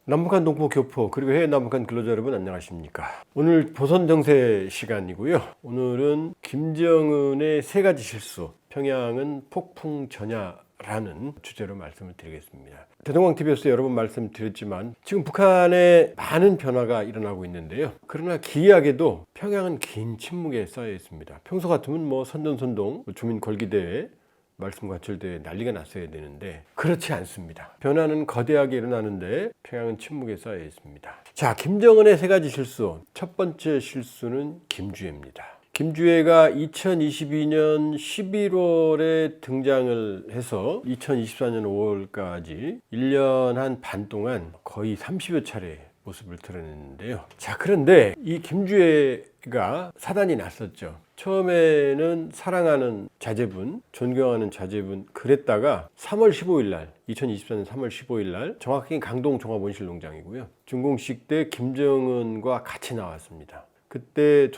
남북한 동포 교포 그리고 해외 남북한 근로자 여러분 안녕하십니까. 오늘 보선 정세 시간이고요. 오늘은 김정은의 세 가지 실수, 평양은 폭풍 전야라는 주제로 말씀을 드리겠습니다. 대동강TV에서 여러 번 말씀드렸지만 지금 북한에 많은 변화가 일어나고 있는데요. 그러나 기이하게도 평양은 긴 침묵에 쌓여 있습니다. 평소 같으면 선전선동, 주민 걸기대회, 말씀 관철대회 난리가 났어야 되는데 그렇지 않습니다. 변화는 거대하게 일어나는데 평양은 침묵에 쌓여 있습니다. 자, 김정은의 세 가지 실수. 첫 번째 실수는 김주애입니다. 김주애가 2022년 11월에 등장을 해서 2024년 5월까지 1년 한 반 동안 거의 30여 차례 모습을 드러냈는데요. 자, 그런데 이 김주애가 사단이 났었죠. 처음에는 사랑하는 자제분, 존경하는 자제분 그랬다가 3월 15일 날, 2024년 3월 15일 날 정확히 강동 종합원실농장이고요. 준공식 때 김정은과 같이 나왔습니다. 그때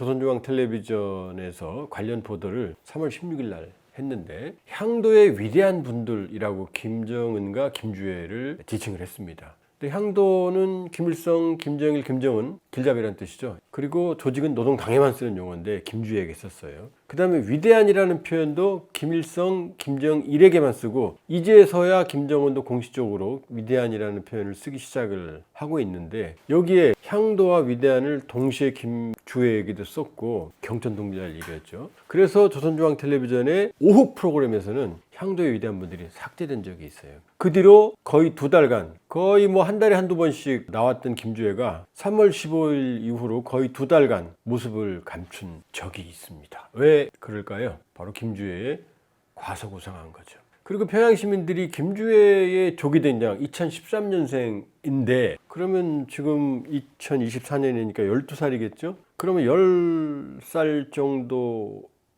조선중앙텔레비전에서 관련 보도를 3월 16일 날 했는데 향도의 위대한 분들이라고 김정은과 김주애를 지칭을 했습니다. 향도는 김일성, 김정일, 김정은 길잡이라는 뜻이죠. 그리고 조직은 노동당에만 쓰는 용어인데 김주애에게 썼어요. 그 다음에 위대한이라는 표현도 김일성, 김정일에게만 쓰고 이제서야 김정은도 공식적으로 위대한이라는 표현을 쓰기 시작을 하고 있는데 여기에 향도와 위대한을 동시에 김주애에게도 썼고 경천동지할 일이었죠. 그래서 조선중앙텔레비전의 오후 프로그램에서는 향도의 위대한 분들이 삭제된 적이 있어요. 그 뒤로 거의 두 달간 거의 한 달에 한두 번씩 나왔던 김주애가 3월 15일 이후로 거의 두 달간 모습을 감춘 적이 있습니다. 왜 그럴까요? 바로 김주애의 과소고상한 거죠. 그리고 평양 시민들이 김주애의 조기 등장 2013년생인데 그러면 지금 2024년이니까 12살이겠죠? 그러면 10살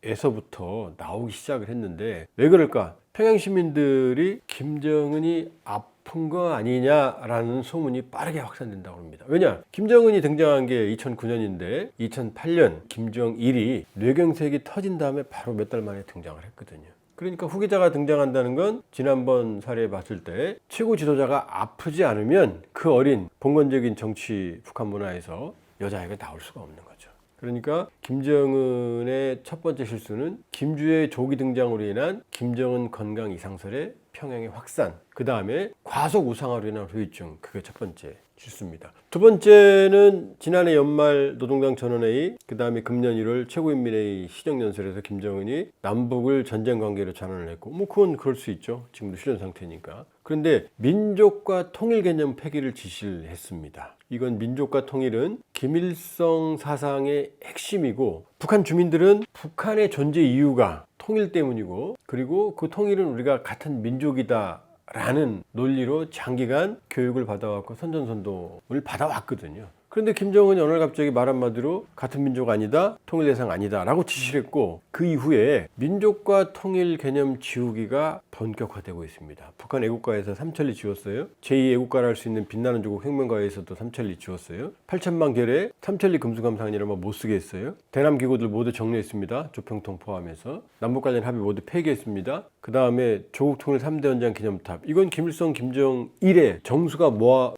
정도에서부터 나오기 시작을 했는데 왜 그럴까? 평양 시민들이 김정은이 아픈 거 아니냐라는 소문이 빠르게 확산된다고 합니다. 왜냐? 김정은이 등장한 게 2009년인데 2008년 김정일이 뇌경색이 터진 다음에 바로 몇 달 만에 등장을 했거든요. 그러니까 후계자가 등장한다는 건 지난번 사례 봤을 때 최고 지도자가 아프지 않으면 그 어린 봉건적인 정치 북한 문화에서 여자아이가 나올 수가 없는 거죠. 그러니까 김정은의 첫 번째 실수는 김주애의 조기 등장으로 인한 김정은 건강 이상설의 평양의 확산, 그 다음에 과속 우상화로 인한 후유증, 그게 첫 번째 실수입니다. 두 번째는 지난해 연말 노동당 전원회의, 그 다음에 금년 1월 최고인민회의 시정연설에서 김정은이 남북을 전쟁 관계로 전환을 했고 그건 그럴 수 있죠. 지금도 실현 상태니까. 그런데 민족과 통일 개념 폐기를 지시를 했습니다. 이건 민족과 통일은 김일성 사상의 핵심이고 북한 주민들은 북한의 존재 이유가 통일 때문이고 그리고 그 통일은 우리가 같은 민족이다 라는 논리로 장기간 교육을 받아왔고 선전선동을 받아왔거든요. 그런데 김정은이 어느 날 갑자기 말 한마디로 같은 민족 아니다, 통일 대상 아니다 라고 지시를 했고 그 이후에 민족과 통일 개념 지우기가 본격화되고 있습니다. 북한 애국가에서 삼천리 지웠어요. 제2애국가를 할 수 있는 빛나는 조국 혁명가에서도 삼천리 지웠어요. 8천만 결에 삼천리 금수감상이라면 못 쓰게 했어요. 대남 기구들 모두 정리했습니다. 조평통 포함해서. 남북 관련 합의 모두 폐기했습니다. 그 다음에 조국 통일 3대 원장 기념탑. 이건 김일성, 김정일의 정수가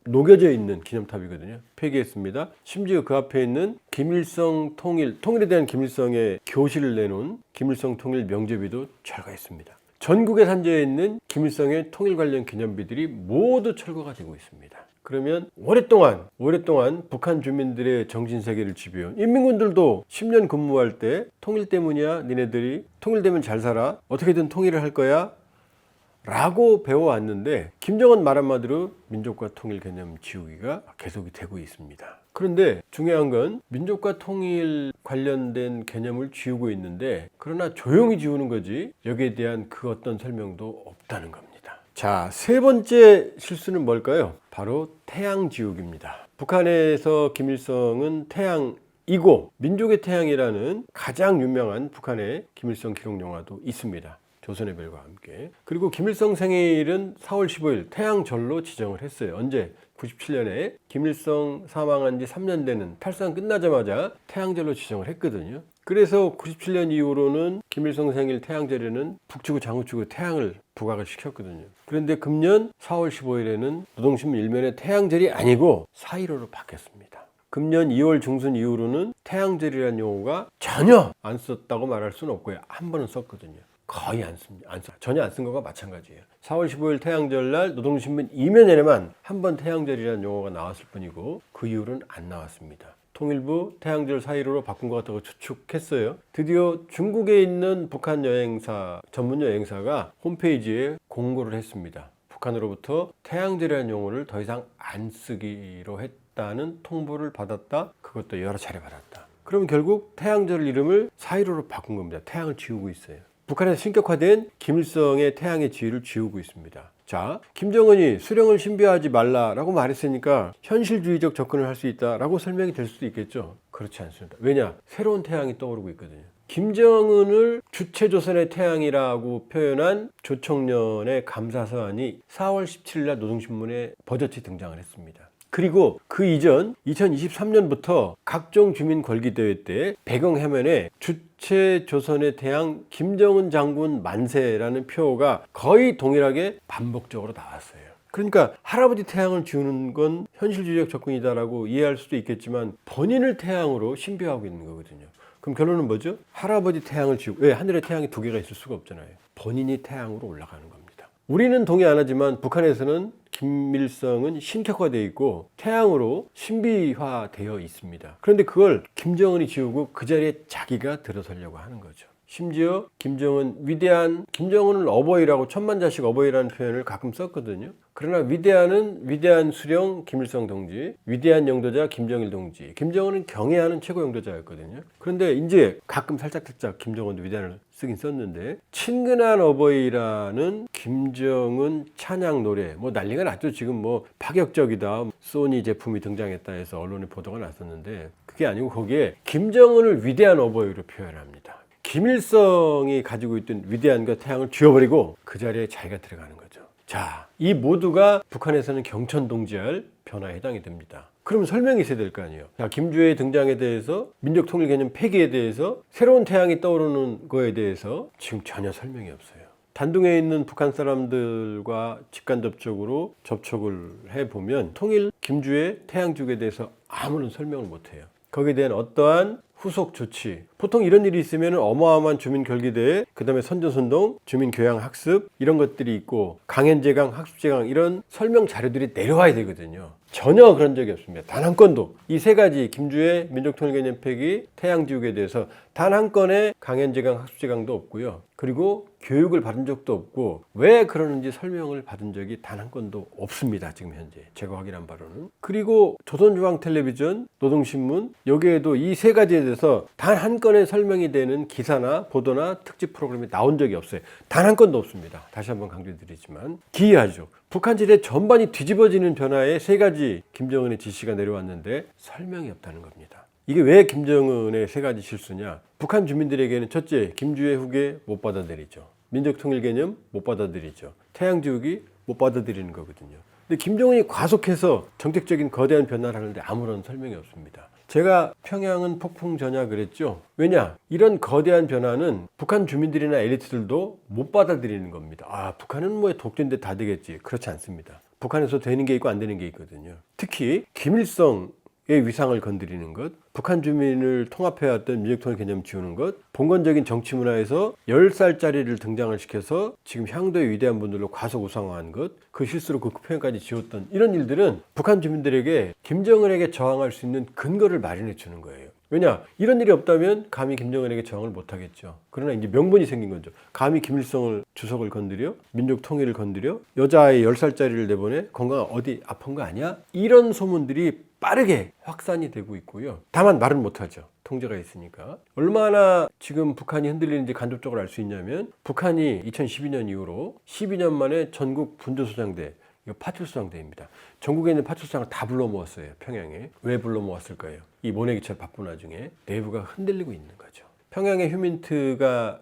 녹여져 있는 기념탑이거든요. 폐기했습니다. 심지어 그 앞에 있는 김일성 통일에 대한 김일성의 교시를 내놓은 김일성 통일 명제비도 철거했습니다. 전국에 산재해 있는 김일성의 통일 관련 기념비들이 모두 철거가 되고 있습니다. 그러면 오랫동안 북한 주민들의 정신세계를 지배해온 인민군들도 10년 근무할 때 통일 때문이야 니네들이 통일되면 잘 살아 어떻게든 통일을 할 거야 라고 배워왔는데 김정은 말 한마디로 민족과 통일 개념 지우기가 계속이 되고 있습니다. 그런데 중요한 건 민족과 통일 관련된 개념을 지우고 있는데 그러나 조용히 지우는 거지 여기에 대한 그 어떤 설명도 없다는 겁니다. 자, 세 번째 실수는 뭘까요? 바로 태양 지우기입니다. 북한에서 김일성은 태양이고 민족의 태양이라는 가장 유명한 북한의 김일성 기록 영화도 있습니다. 조선의 별과 함께. 그리고 김일성 생일은 4월 15일 태양절로 지정을 했어요. 언제? 97년에 김일성 사망한 지 3년 되는 탈상 끝나자마자 태양절로 지정을 했거든요. 그래서 97년 이후로는 김일성 생일 태양절에는 북치고 장구치고 태양을 부각을 시켰거든요. 그런데 금년 4월 15일에는 노동신문 일면에 태양절이 아니고 4.15로 바뀌었습니다. 금년 2월 중순 이후로는 태양절이라는 용어가 전혀 안 썼다고 말할 수는 없고요. 한 번은 썼거든요. 거의 안 씁니다. 전혀 안 쓴 거가 마찬가지예요. 4월 15일 태양절 날 노동신문 이면에만 한 번 태양절이라는 용어가 나왔을 뿐이고 그 이후로는 안 나왔습니다. 통일부 태양절 4.15로 바꾼 것 같다고 추측했어요. 드디어 중국에 있는 북한 여행사, 전문 여행사가 홈페이지에 공고를 했습니다. 북한으로부터 태양절이라는 용어를 더 이상 안 쓰기로 했다는 통보를 받았다. 그것도 여러 차례 받았다. 그러면 결국 태양절 이름을 4.15로 바꾼 겁니다. 태양을 지우고 있어요. 북한에서 신격화된 김일성의 태양의 지위를 지우고 있습니다. 자, 김정은이 수령을 신비화하지 말라라고 말했으니까 현실주의적 접근을 할 수 있다라고 설명이 될 수도 있겠죠. 그렇지 않습니다. 왜냐? 새로운 태양이 떠오르고 있거든요. 김정은을 주체조선의 태양이라고 표현한 조청년의 감사서한이 4월 17일 날 노동신문에 버젓이 등장을 했습니다. 그리고 그 이전 2023년부터 각종 주민 권리대회 때 배경화면에 주체 조선의 태양 김정은 장군 만세라는 표가 거의 동일하게 반복적으로 나왔어요. 그러니까 할아버지 태양을 지우는 건 현실주의적 접근이다라고 이해할 수도 있겠지만 본인을 태양으로 신비화하고 있는 거거든요. 그럼 결론은 뭐죠? 할아버지 태양을 지우고, 왜 하늘에 태양이 두 개가 있을 수가 없잖아요. 본인이 태양으로 올라가는 겁니다. 우리는 동의 안 하지만 북한에서는 김일성은 신격화되어 있고 태양으로 신비화되어 있습니다. 그런데 그걸 김정은이 지우고 그 자리에 자기가 들어서려고 하는 거죠. 심지어 김정은을 어버이라고 천만자식 어버이라는 표현을 가끔 썼거든요. 그러나 위대한 수령 김일성 동지, 위대한 영도자 김정일 동지, 김정은은 경애하는 최고 영도자였거든요. 그런데 이제 가끔 살짝살짝 김정은도 위대한을 쓰긴 썼는데 친근한 어버이라는 김정은 찬양 노래 뭐 난리가 났죠. 지금 뭐 파격적이다, 소니 제품이 등장했다 해서 언론에 보도가 났었는데 그게 아니고 거기에 김정은을 위대한 어버이로 표현합니다. 김일성이 가지고 있던 위대한과 태양을 쥐어버리고 그 자리에 자기가 들어가는 거죠. 자, 이 모두가 북한에서는 경천동지할 변화에 해당이 됩니다. 그러면 설명이 있어야 될 거 아니에요. 자, 김주의 등장에 대해서, 민족통일 개념 폐기에 대해서, 새로운 태양이 떠오르는 거에 대해서 지금 전혀 설명이 없어요. 단둥에 있는 북한 사람들과 직간접적으로 접촉을 해보면 통일 김주의 태양죽에 대해서 아무런 설명을 못해요. 거기에 대한 어떠한 후속 조치, 보통 이런 일이 있으면 어마어마한 주민 결기대회, 그 다음에 선전선동, 주민 교양 학습 이런 것들이 있고 강연제강, 학습제강 이런 설명 자료들이 내려와야 되거든요. 전혀 그런 적이 없습니다. 단 한 건도. 이 세 가지 김주의 민족통일개념 폐기, 태양지국에 대해서 단 한 건의 강연제강, 학습제강도 없고요. 그리고 교육을 받은 적도 없고 왜 그러는지 설명을 받은 적이 단 한 건도 없습니다. 지금 현재 제가 확인한 바로는. 그리고 조선중앙텔레비전, 노동신문 여기에도 이 세 가지에 대해서 단 한 건의 설명이 되는 기사나 보도나 특집 프로그램이 나온 적이 없어요. 단 한 건도 없습니다. 다시 한번 강조드리지만 기이하죠. 북한 지대 전반이 뒤집어지는 변화에 세 가지 김정은의 지시가 내려왔는데 설명이 없다는 겁니다. 이게 왜 김정은의 세 가지 실수냐? 북한 주민들에게는 첫째, 김주의 후계 못 받아들이죠. 민족통일 개념 못 받아들이죠. 태양지우기 못 받아들이는 거거든요. 근데 김정은이 과속해서 정책적인 거대한 변화를 하는데 아무런 설명이 없습니다. 제가 평양은 폭풍 전야 그랬죠. 왜냐? 이런 거대한 변화는 북한 주민들이나 엘리트들도 못 받아들이는 겁니다. 아, 북한은 뭐 독재인데 다 되겠지. 그렇지 않습니다. 북한에서 되는 게 있고 안 되는 게 있거든요. 특히 김일성의 위상을 건드리는 것, 북한 주민을 통합해왔던 민족통일 개념 지우는 것, 봉건적인 정치 문화에서 10살짜리를 등장을 시켜서 지금 향도의 위대한 분들로 과속 우상화한 것, 그 실수로 그 표현까지 지웠던 이런 일들은 북한 주민들에게 김정은에게 저항할 수 있는 근거를 마련해 주는 거예요. 왜냐? 이런 일이 없다면 감히 김정은에게 저항을 못하겠죠. 그러나 이제 명분이 생긴 거죠. 감히 김일성을 주석을 건드려? 민족 통일을 건드려? 여자아이 10살짜리를 내보내? 건강 어디 아픈 거 아니야? 이런 소문들이 빠르게 확산이 되고 있고요. 다만 말은 못하죠. 통제가 있으니까. 얼마나 지금 북한이 흔들리는지 간접적으로 알 수 있냐면 북한이 2012년 이후로 12년 만에 전국 분조소장대, 이거 파출소장대입니다. 전국에 있는 파출소장을 다 불러 모았어요. 평양에. 왜 불러 모았을까요? 이 모내기철 바쁜 와중에 내부가 흔들리고 있는 거죠. 평양의 휴민트가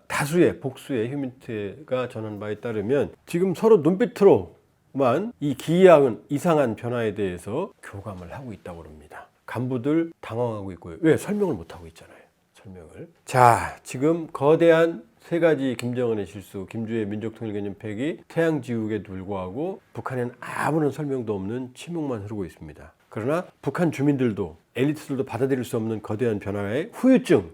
복수의 휴민트가 전한 바에 따르면 지금 서로 눈빛으로만 이 기이한 이상한 변화에 대해서 교감을 하고 있다고 합니다. 간부들 당황하고 있고요. 왜? 설명을 못하고 있잖아요. 설명을. 자, 지금 거대한 세 가지 김정은의 실수, 김주의 민족통일개념 폐기, 태양지국에 불구하고 북한에는 아무런 설명도 없는 침묵만 흐르고 있습니다. 그러나 북한 주민들도 엘리트들도 받아들일 수 없는 거대한 변화의 후유증,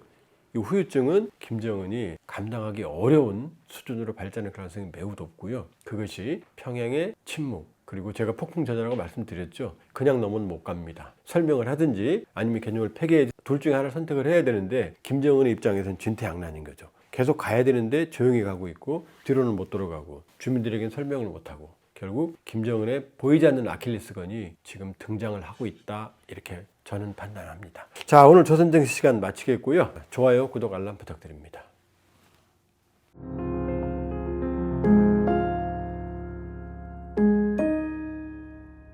이 후유증은 김정은이 감당하기 어려운 수준으로 발전할 가능성이 매우 높고요. 그것이 평양의 침묵, 그리고 제가 폭풍전야라고 말씀드렸죠. 그냥 넘은 못 갑니다. 설명을 하든지 아니면 개념을 폐기해 둘 중에 하나를 선택을 해야 되는데 김정은의 입장에서는 진퇴양난인 거죠. 계속 가야 되는데 조용히 가고 있고 뒤로는 못 돌아가고 주민들에게는 설명을 못하고 결국 김정은의 보이지 않는 아킬레스건이 지금 등장을 하고 있다, 이렇게 저는 판단합니다. 자, 오늘 조선정치 시간 마치겠고요. 좋아요, 구독, 알람 부탁드립니다.